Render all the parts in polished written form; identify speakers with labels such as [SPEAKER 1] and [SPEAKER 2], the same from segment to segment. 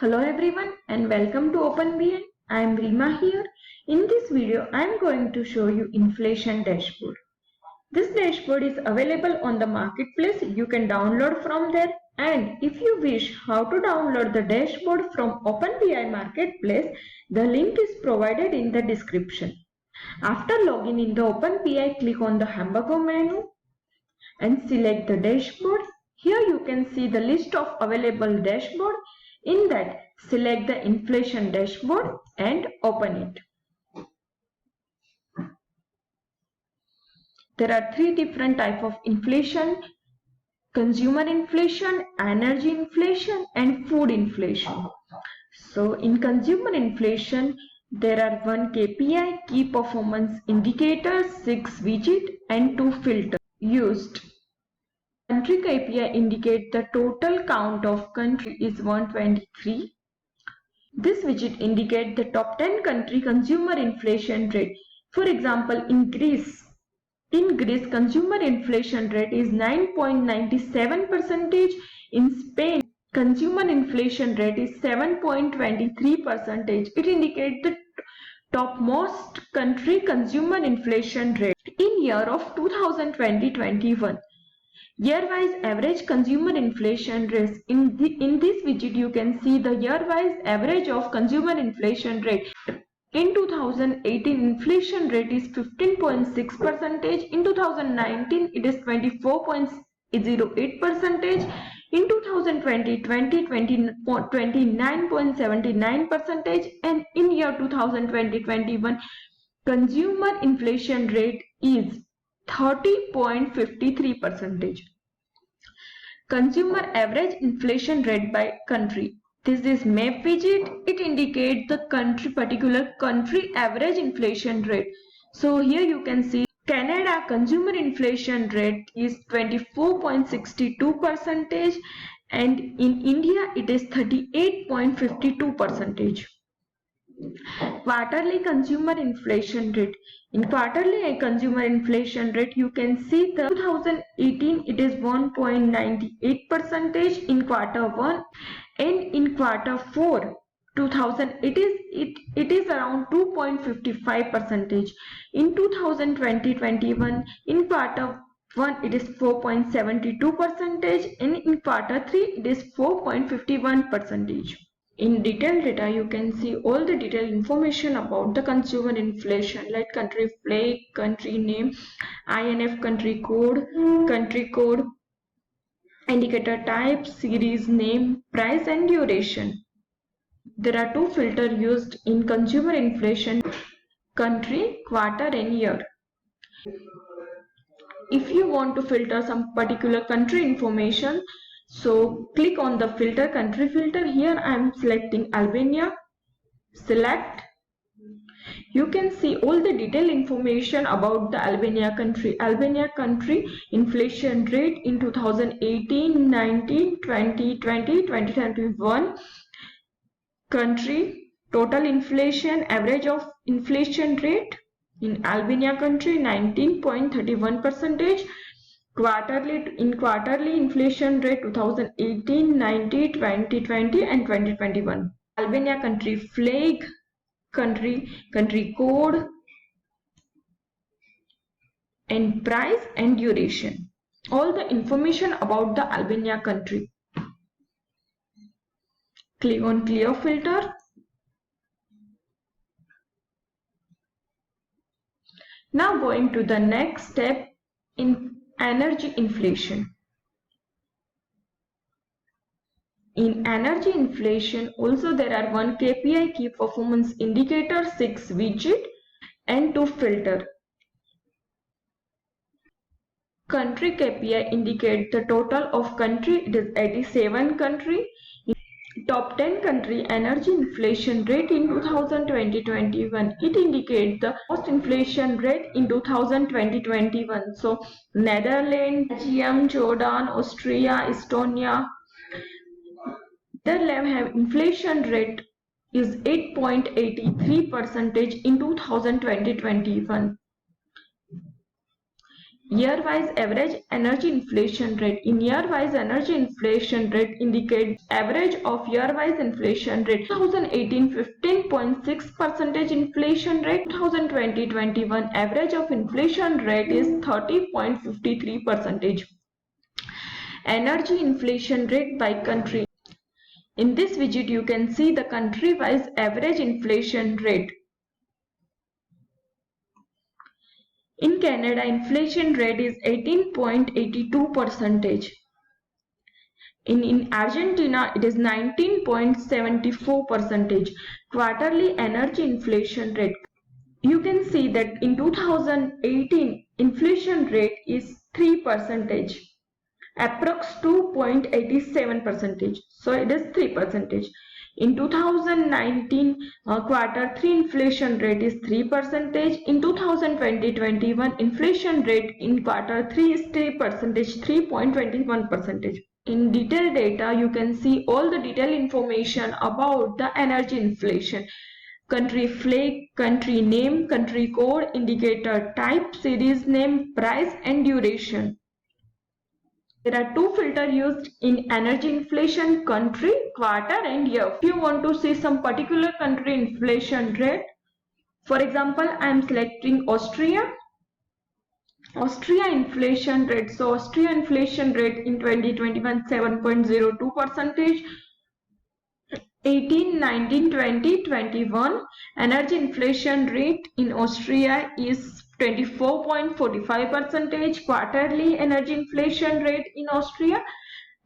[SPEAKER 1] Hello everyone and welcome to Opnbi. I am Rima here. In this video I am going to show you inflation dashboard. This dashboard is available on the marketplace. You can download from there, and if you wish how to download the dashboard from Opnbi marketplace, the link is provided in the description. After logging in the Opnbi, click on the hamburger menu and select the dashboard. Here you can see the list of available dashboard. In that, select the inflation dashboard and open it. There are three different types of inflation: consumer inflation, energy inflation and food inflation. So in consumer inflation, there are 1 KPI, key performance indicator, 6 widget and 2 filters used. Country KPI indicate the total count of country is 123. This widget indicates the top 10 country consumer inflation rate. For example, in Greece consumer inflation rate is 9.97%. In Spain, consumer inflation rate is 7.23%. It indicates the topmost country consumer inflation rate. In year of 2020-21, year-wise average consumer inflation rate. In this widget, you can see the year-wise average of consumer inflation rate. In 2018, inflation rate is 15.6%. In 2019, it is 24.08%. In 2020, 29.79%. And in year 2020-21, consumer inflation rate is 30.53%. Consumer average inflation rate by country. This is map widget. It indicates the particular country average inflation rate. So here you can see Canada consumer inflation rate is 24.62% and in India it is 38.52%. Quarterly consumer inflation rate. In quarterly consumer inflation rate, you can see the 2018 it is 1.98% in quarter 1, and in quarter 4 2000 it is around 2.55%. In 2020-21, in quarter 1 it is 4.72%, and in quarter 3 it is 4.51%. In detailed data, you can see all the detailed information about the consumer inflation, like country flag, country name, INF country code, indicator type, series name, price and duration. There are two filters used in consumer inflation: country, quarter and year. If you want to filter some particular country information, so click on the filter, country filter. Here I am selecting Albania. Select. You can see all the detailed information about the Albania country. Albania country inflation rate in 2018, 19, 20, 2021. Country total inflation, average of inflation rate in Albania country 19.31%. Quarterly inflation rate 2018, 90, 2020 and 2021. Albania country flag, country code and price and duration. All the information about the Albania country. Click on clear filter. Now going to the next step in energy inflation. In energy inflation, also there are 1 KPI, key performance indicator, 6 widget and 2 filter. Country KPI indicate the total of country. It is 87 country. Top 10 country energy inflation rate in 2020-21. It indicates the most inflation rate in 2020-21. So Netherlands, Belgium, Jordan, Austria, Estonia. Their have inflation rate is 8.83% in 2020-21. Year-wise average energy inflation rate. In year-wise energy inflation rate indicates average of year-wise inflation rate. 2018 15.6% inflation rate. 2020 21 average of inflation rate is 30.53%. Energy inflation rate by country. In this widget you can see the country-wise average inflation rate. In Canada, inflation rate is 18.82%. In Argentina, it is 19.74%. Quarterly energy inflation rate. You can see that in 2018, inflation rate is 3%, approx 2.87%. So it is 3%. In 2019, quarter 3 inflation rate is 3%. In 2020-21, inflation rate in quarter 3 is 3%, 3.21%. In detailed data, you can see all the detailed information about the energy inflation. Country flag, country name, country code, indicator type, series name, price and duration. There are two filters used in energy inflation: country, quarter and year. If you want to see some particular country inflation rate, for example, I am selecting Austria. Austria inflation rate. So Austria inflation rate in 2021 7.02%. 18, 19, 20, 21 energy inflation rate in Austria is 24.45%. Quarterly energy inflation rate in Austria,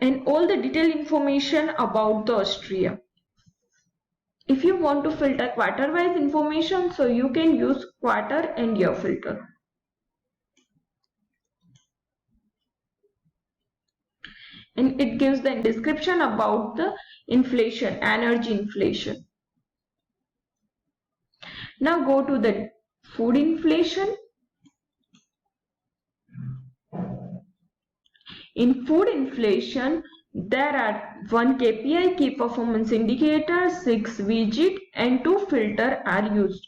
[SPEAKER 1] and all the detailed information about the Austria. If you want to filter quarter wise information, so you can use quarter and year filter. And it gives the description about the inflation, energy inflation. Now go to the food inflation. In food inflation, there are 1 KPI, key performance indicator, 6 widget and 2 filter are used.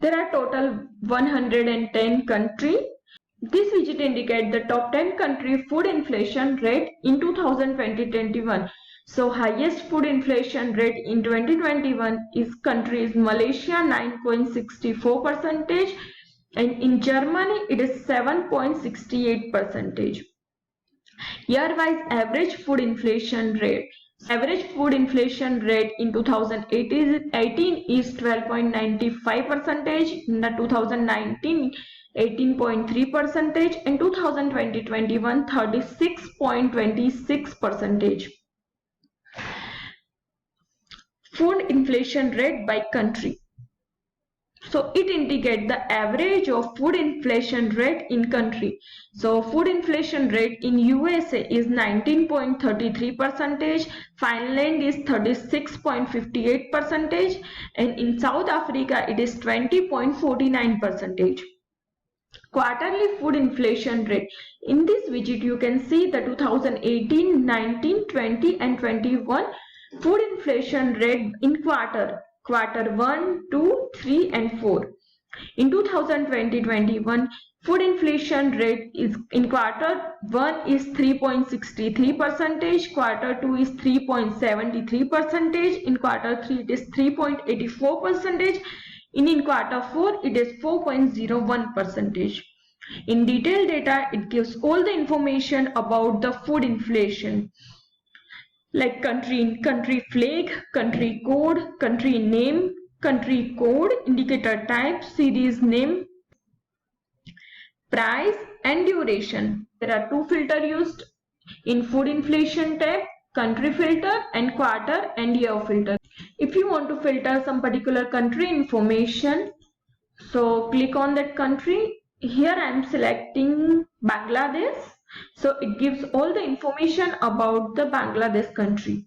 [SPEAKER 1] There are total 110 countries. This widget indicates the top 10 country food inflation rate in 2020-21. So highest food inflation rate in 2021 is countries Malaysia 9.64%, and in Germany it is 7.68%. Year-wise average food inflation rate. Average food inflation rate in 2018 is 12.95%, in the 2019 18.3%, and 2020-21 36.26%. Food inflation rate by country. So it indicates the average of food inflation rate in country. So food inflation rate in USA is 19.33%, Finland is 36.58%, and in South Africa it is 20.49%. Quarterly food inflation rate. In this widget you can see the 2018, 19, 20 and 21 food inflation rate in quarter 1, 2, 3 and 4. In 2020-21, food inflation rate is in quarter 1 is 3.63%, quarter 2 is 3.73%, in quarter 3 it is 3.84%, in quarter 4 it is 4.01%. In detailed data, it gives all the information about the food inflation, like country flag, country code, country name, country code, indicator type, series name, price and duration. There are two filters used in food inflation tab: country filter and quarter and year filter. If you want to filter some particular country information, so click on that country. Here I am selecting Bangladesh. So it gives all the information about the Bangladesh country.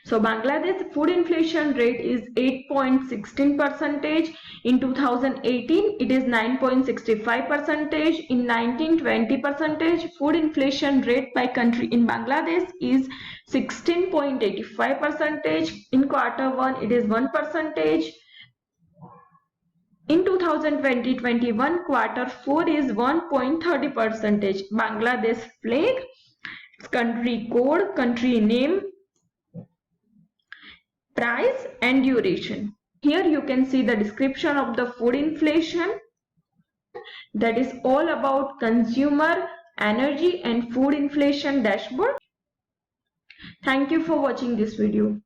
[SPEAKER 1] So Bangladesh food inflation rate is 8.16%. In 2018 it is 9.65%. In 19 20%. Food inflation rate by country in Bangladesh is 16.85%. In quarter 1 it is 1%. In 2020-21 quarter 4 is 1.30%. Bangladesh flag, country code, country name, price and duration. Here you can see the description of the food inflation, that is all about consumer, energy and food inflation dashboard. Thank you for watching this video.